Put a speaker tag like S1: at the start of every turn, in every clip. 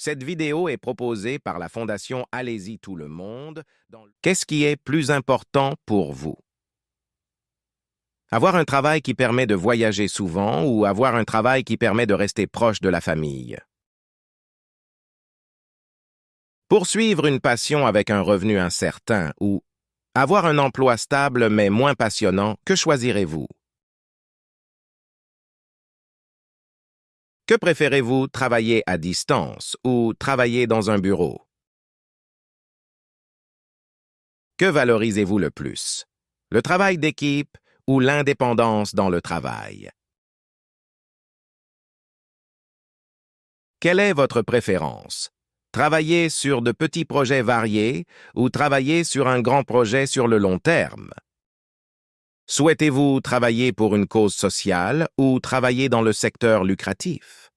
S1: Cette vidéo est proposée par la Fondation Allez-y tout le monde. Qu'est-ce qui est plus important pour vous? Avoir un travail qui permet de voyager souvent ou avoir un travail qui permet de rester proche de la famille? Poursuivre une passion avec un revenu incertain ou avoir un emploi stable mais moins passionnant, que choisirez-vous? Que préférez-vous, travailler à distance ou travailler dans un bureau? Que valorisez-vous le plus? Le travail d'équipe ou l'indépendance dans le travail? Quelle est votre préférence? Travailler sur de petits projets variés ou travailler sur un grand projet sur le long terme? Souhaitez-vous travailler pour une cause sociale ou travailler dans le secteur lucratif?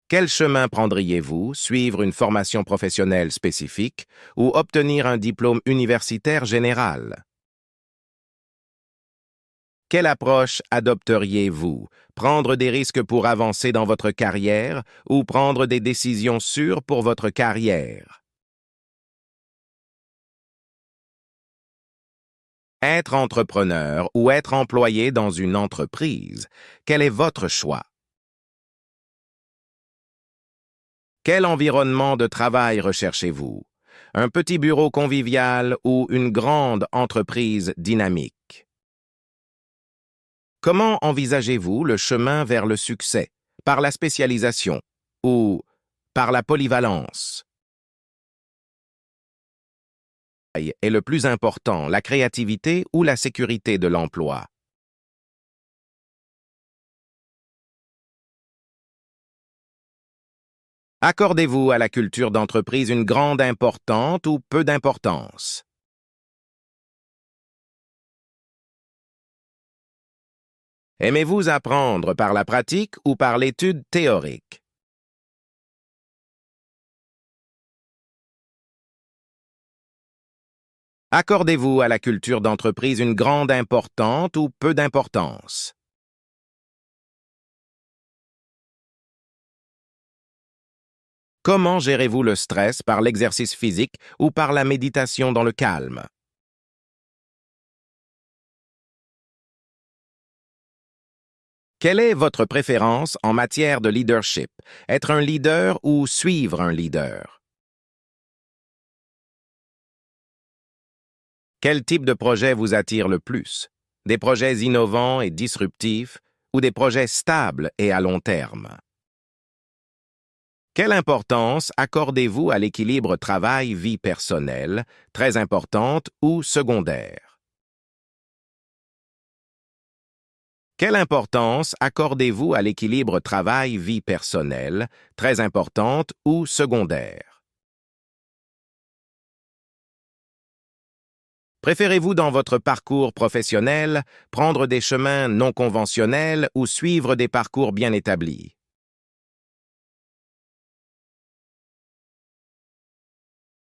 S1: Quel chemin prendriez-vous, suivre une formation professionnelle spécifique ou obtenir un diplôme universitaire général? Quelle approche adopteriez-vous? Prendre des risques pour avancer dans votre carrière ou prendre des décisions sûres pour votre carrière? Être entrepreneur ou être employé dans une entreprise, quel est votre choix? Quel environnement de travail recherchez-vous? Un petit bureau convivial ou une grande entreprise dynamique? Comment envisagez-vous le chemin vers le succès? Par la spécialisation ou par la polyvalence? Est le plus important, la créativité ou la sécurité de l'emploi? Accordez-vous à la culture d'entreprise une grande importance ou peu d'importance? Aimez-vous apprendre par la pratique ou par l'étude théorique? Accordez-vous à la culture d'entreprise une grande importance ou peu d'importance? Comment gérez-vous le stress par l'exercice physique ou par la méditation dans le calme? Quelle est votre préférence en matière de leadership? Être un leader ou suivre un leader? Quel type de projet vous attire le plus? Des projets innovants et disruptifs ou des projets stables et à long terme? Quelle importance accordez-vous à l'équilibre travail-vie personnelle, très importante ou secondaire? Quelle importance accordez-vous à l'équilibre travail-vie personnelle, très importante ou secondaire? Préférez-vous dans votre parcours professionnel prendre des chemins non conventionnels ou suivre des parcours bien établis?